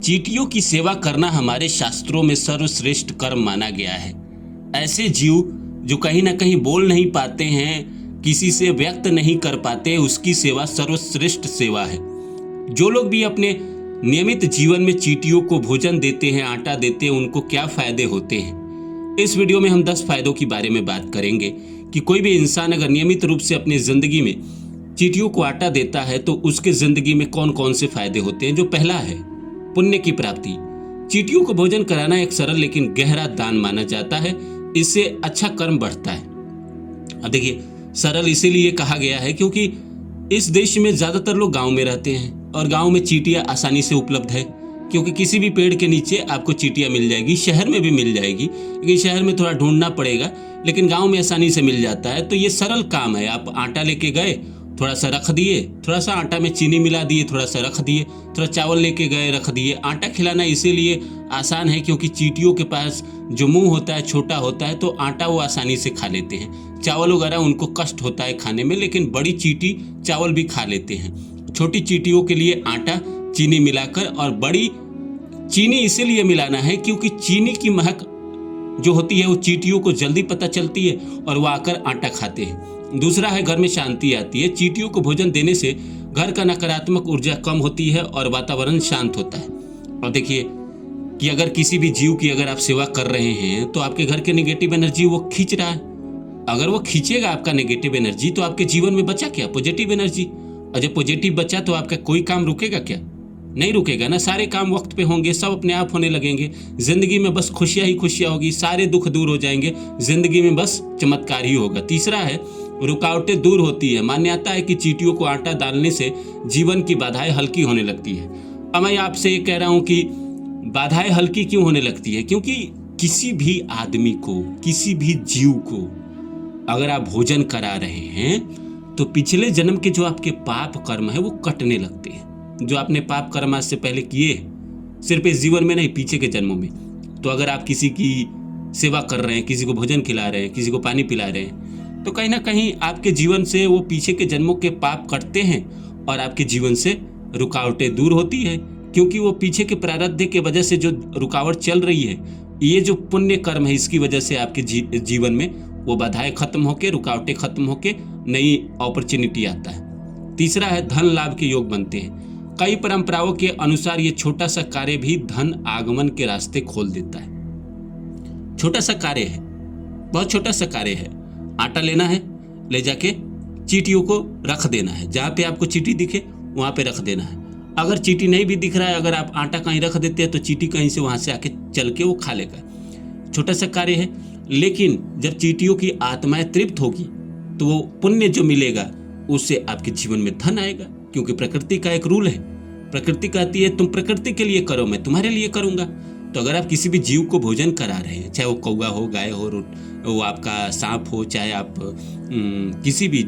चींटियों की सेवा करना हमारे शास्त्रों में सर्वश्रेष्ठ कर्म माना गया है। ऐसे जीव जो कहीं ना कहीं बोल नहीं पाते हैं, किसी से व्यक्त नहीं कर पाते, उसकी सेवा सर्वश्रेष्ठ सेवा है। जो लोग भी अपने नियमित जीवन में चींटियों को भोजन देते हैं, आटा देते हैं, उनको क्या फायदे होते हैं। इस वीडियो में हम 10 फायदों के बारे में बात करेंगे कि कोई भी इंसान अगर नियमित रूप से अपनी जिंदगी में चींटियों को आटा देता है तो उसके जिंदगी में कौन कौन से फायदे होते हैं। जो पहला है पुण्य की प्राप्ति। चींटियों को भोजन कराना एक सरल लेकिन गहरा दान माना जाता है। इससे अच्छा कर्म बढ़ता है। अब देखिए, सरल इसीलिए कहा गया है क्योंकि इस देश में ज्यादातर लोग गांव में रहते हैं और गांव में चींटियां आसानी से उपलब्ध है, क्योंकि किसी भी पेड़ के नीचे आपको चींटियां मिल जाएगी। शहर में भी मिल जाएगी, लेकिन शहर में थोड़ा ढूंढना पड़ेगा, लेकिन गांव में आसानी से मिल जाता है। तो ये सरल काम है। आप आटा लेके गए, थोड़ा सा रख दिए, थोड़ा सा आटा में चीनी मिला दिए, थोड़ा सा रख दिए, थोड़ा चावल लेके गए, रख दिए। आटा खिलाना इसीलिए आसान है क्योंकि चींटियों के पास जो मुंह होता है छोटा होता है, तो आटा वो आसानी से खा लेते हैं। चावल वगैरह उनको कष्ट होता है खाने में, लेकिन बड़ी चींटी चावल भी खा लेते हैं। छोटी चींटियों के लिए आटा चीनी मिलाकर, और बड़ी चीनी इसीलिए मिलाना है क्योंकि चीनी की महक जो होती है वो चींटियों को जल्दी पता चलती है और वो आकर आटा खाते हैं। दूसरा है घर में शांति आती है। चींटियों को भोजन देने से घर का नकारात्मक ऊर्जा कम होती है और वातावरण शांत होता है। और देखिए कि अगर किसी भी जीव की अगर आप सेवा कर रहे हैं तो आपके घर के नेगेटिव एनर्जी वो खींच रहा है। अगर वो खींचेगा आपका नेगेटिव एनर्जी तो आपके जीवन में बचा क्या? Positive energy. और जब पॉजिटिव बचा तो आपका कोई काम रुकेगा क्या? नहीं रुकेगा ना। सारे काम वक्त पे होंगे, सब अपने आप होने लगेंगे। जिंदगी में बस खुशियां ही खुशियां होगी, सारे दुख दूर हो जाएंगे, जिंदगी में बस चमत्कार ही होगा। तीसरा है रुकावटें दूर होती है। मान्यता है कि चींटियों को आटा डालने से जीवन की बाधाएं हल्की होने लगती है। अब मैं आपसे ये कह रहा हूं कि बाधाएं हल्की क्यों होने लगती है? क्योंकि किसी भी आदमी को, किसी भी जीव को अगर आप भोजन करा रहे हैं तो पिछले जन्म के जो आपके पाप कर्म है वो कटने लगते हैं। जो आपने पाप कर्म आज से पहले किए, सिर्फ इस जीवन में नहीं, पीछे के जन्मों में। तो अगर आप किसी की सेवा कर रहे हैं, किसी को भोजन खिला रहे हैं, किसी को पानी पिला रहे हैं, तो कहीं ना कहीं आपके जीवन से वो पीछे के जन्मों के पाप कटते हैं और आपके जीवन से रुकावटें दूर होती है। क्योंकि वो पीछे के प्रारब्ध के वजह से जो रुकावट चल रही है, ये जो पुण्य कर्म है, इसकी वजह से आपके जीवन में वो बाधाएं खत्म होके, रुकावटें खत्म होके नई अपॉर्चुनिटी आता है। तीसरा है धन लाभ के योग बनते हैं। कई परंपराओं के अनुसार ये छोटा सा कार्य भी धन आगमन के रास्ते खोल देता है। छोटा सा कार्य है, बहुत छोटा सा कार्य है। आटा लेना है, ले जाके चींटियों को रख देना है। जहाँ पे आपको चींटी दिखे वहाँ पे रख देना है। अगर चींटी नहीं भी दिख रहा है, अगर आप आटा कहीं रख देते हैं तो चींटी कहीं से वहाँ से आके चल के वो खा लेगा। छोटा सा कार्य है, लेकिन जब चींटियों की आत्माएं तृप्त होगी तो वो पुण्य जो मिलेगा उससे आपके जीवन में धन आएगा। क्योंकि प्रकृति का एक रूल है, प्रकृति कहती है तुम प्रकृति के लिए करो, मैं तुम्हारे लिए करूंगा। तो अगर आप किसी भी जीव को भोजन करा रहे हैं, चाहे वो कौवा हो, गाय हो, वो आपका सांप हो, चाहे आप किसी भी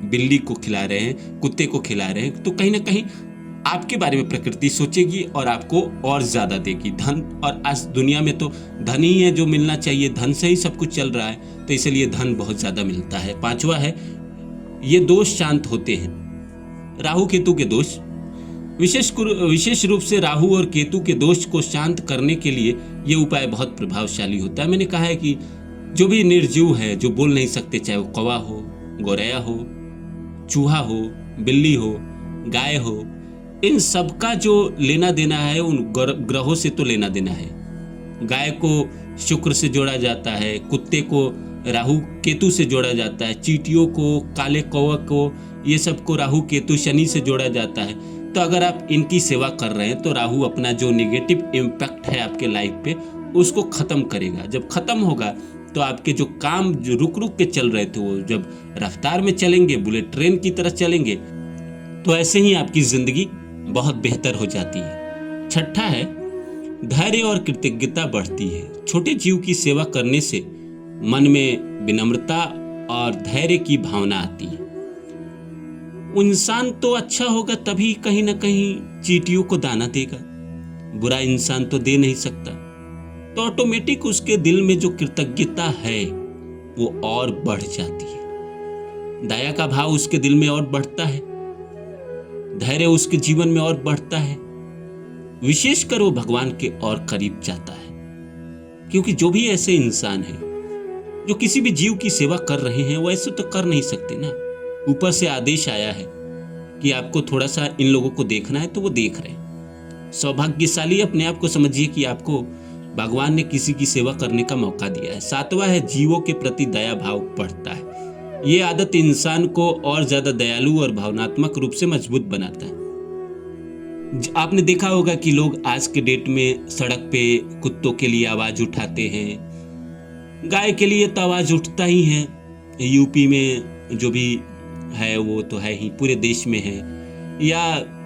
बिल्ली को खिला रहे हैं, कुत्ते को खिला रहे हैं, तो कहीं ना कहीं आपके बारे में प्रकृति सोचेगी और आपको और ज्यादा देगी धन। और आज दुनिया में तो धन ही है जो मिलना चाहिए, धन से ही सब कुछ चल रहा है, तो इसलिए धन बहुत ज्यादा मिलता है। पांचवा है ये दोष शांत होते हैं। राहु केतु के दोष, विशेष रूप से राहु और केतु के दोष को शांत करने के लिए ये उपाय बहुत प्रभावशाली होता है। मैंने कहा है कि जो भी निर्जीव है, जो बोल नहीं सकते, चाहे वो कौवा हो, गौरैया हो, चूहा हो, बिल्ली हो, गाय हो, इन सबका जो लेना देना है उन ग्रहों से तो लेना देना है। गाय को शुक्र से जोड़ा जाता है, कुत्ते को राहु केतु से जोड़ा जाता है, चींटियों को, काले कौवा को, ये सबको राहु केतु शनि से जोड़ा जाता है। तो अगर आप इनकी सेवा कर रहे हैं तो राहु अपना जो नेगेटिव इम्पैक्ट है आपके लाइफ पे उसको खत्म करेगा। जब खत्म होगा तो आपके जो काम जो रुक रुक के चल रहे थे वो जब रफ्तार में चलेंगे, बुलेट ट्रेन की तरह चलेंगे, तो ऐसे ही आपकी जिंदगी बहुत बेहतर हो जाती है। छठा है धैर्य और कृतज्ञता बढ़ती है। छोटे जीव की सेवा करने से मन में विनम्रता और धैर्य की भावना आती है। इंसान तो अच्छा होगा तभी कहीं ना कहीं चींटियों को दाना देगा, बुरा इंसान तो दे नहीं सकता। तो ऑटोमेटिक उसके दिल में जो कृतज्ञता है वो और बढ़ जाती है। दया का भाव उसके दिल में और बढ़ता है, धैर्य उसके जीवन में और बढ़ता है, विशेषकर वो भगवान के और करीब जाता है। क्योंकि जो भी ऐसे इंसान हैं जो किसी भी जीव की सेवा कर रहे हैं वो ऐसे तो कर नहीं सकते ना। ऊपर से आदेश आया है कि आपको थोड़ा सा इन लोगों को देखना है तो वो देख रहे हैं। सौभाग्यशाली अपने आप को समझिए कि आपको भगवान ने किसी की सेवा करने का मौका दिया है। सातवां है जीवों के प्रति दया भाव बढ़ता है। ये आदत इंसान को और ज्यादा दयालु और भावनात्मक रूप से मजबूत बनाता है। आपने देखा होगा कि लोग आज के डेट में सड़क पे कुत्तों के लिए आवाज उठाते हैं, गाय के लिए तो आवाज उठता ही है। यूपी में जो भी है वो तो है ही, पूरे देश में है। या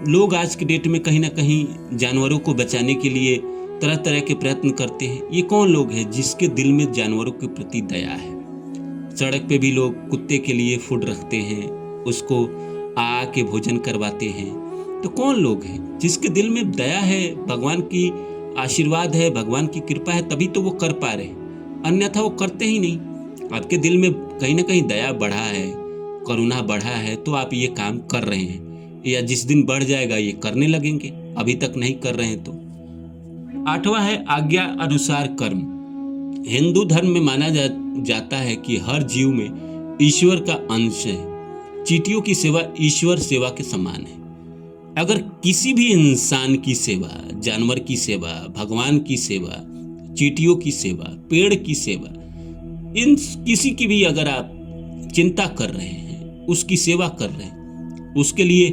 लोग आज के डेट में कहीं ना कहीं जानवरों को बचाने के लिए तरह तरह के प्रयत्न करते हैं। ये कौन लोग हैं जिसके दिल में जानवरों के प्रति दया है? सड़क पे भी लोग कुत्ते के लिए फूड रखते हैं, उसको आके भोजन करवाते हैं। तो कौन लोग हैं जिसके दिल में दया है, भगवान की आशीर्वाद है, भगवान की कृपा है, तभी तो वो कर पा रहे हैं, अन्यथा वो करते ही नहीं। आपके दिल में कहीं ना कहीं दया बढ़ा है, करुणा बढ़ा है, तो आप ये काम कर रहे हैं, या जिस दिन बढ़ जाएगा ये करने लगेंगे, अभी तक नहीं कर रहे हैं तो। आठवां है आज्ञा अनुसार कर्म। हिंदू धर्म में माना जाता है कि हर जीव में ईश्वर का अंश है। चींटियों की सेवा ईश्वर सेवा के समान है। अगर किसी भी इंसान की सेवा, जानवर की सेवा, भगवान की सेवा, चींटियों की सेवा, पेड़ की सेवा, इन किसी की भी अगर आप चिंता कर रहे हैं, उसकी सेवा कर रहे हैं, उसके लिए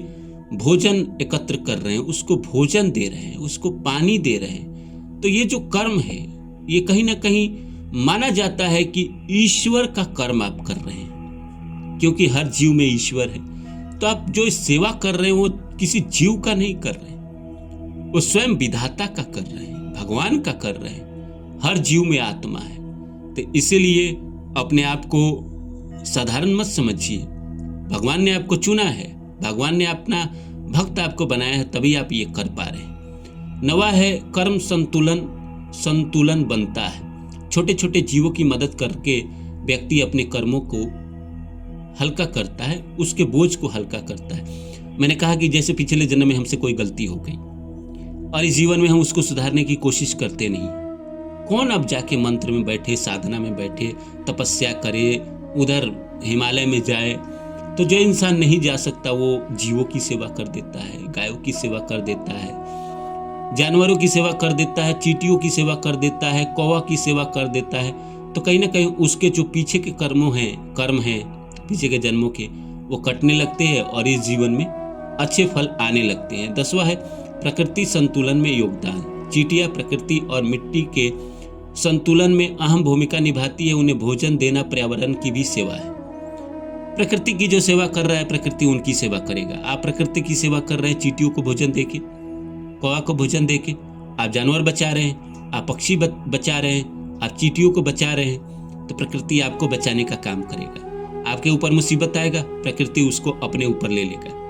भोजन एकत्र कर रहे हैं, उसको भोजन दे रहे हैं, उसको पानी दे रहे हैं, तो ये जो कर्म है ये कहीं ना कहीं माना जाता है कि ईश्वर का कर्म आप कर रहे हैं। क्योंकि हर जीव में ईश्वर है, तो आप जो सेवा कर रहे हैं वो किसी जीव का नहीं कर रहे हैं, वो स्वयं विधाता का कर रहे हैं, भगवान का कर रहे हैं। हर जीव में आत्मा है, तो इसीलिए अपने आप को साधारण मत समझिए। भगवान ने आपको चुना है, भगवान ने अपना भक्त आपको बनाया है, तभी आप ये कर पा रहे हैं। नवा है कर्म संतुलन बनता है। छोटे छोटे जीवों की मदद करके व्यक्ति अपने कर्मों को हल्का करता है, उसके बोझ को हल्का करता है। मैंने कहा कि जैसे पिछले जन्म में हमसे कोई गलती हो गई और इस जीवन में हम उसको सुधारने की कोशिश करते नहीं। कौन अब जाके मंत्र में बैठे, साधना में बैठे, तपस्या करे, उधर हिमालय में जाए? तो जो इंसान नहीं जा सकता वो जीवों की सेवा कर देता है, गायों की सेवा कर देता है, जानवरों की सेवा कर देता है, चींटियों की सेवा कर देता है, कौवा की सेवा कर देता है। तो कहीं ना कहीं उसके जो पीछे के कर्म हैं पीछे के जन्मों के, वो कटने लगते हैं और इस जीवन में अच्छे फल आने लगते हैं। 10वां है प्रकृति संतुलन में योगदान। चींटियां प्रकृति और मिट्टी के संतुलन में अहम भूमिका निभाती है। उन्हें भोजन देना पर्यावरण की भी सेवा है। प्रकृति की जो सेवा कर रहा है, प्रकृति उनकी सेवा करेगा। आप प्रकृति की सेवा कर रहे हैं, चींटियों को भोजन देके, कौवा को भोजन देके, आप जानवर बचा रहे हैं, आप पक्षी बचा रहे हैं, आप चींटियों को बचा रहे हैं, तो प्रकृति आपको बचाने का काम करेगा। आपके ऊपर मुसीबत आएगा, प्रकृति उसको अपने ऊपर ले लेगा।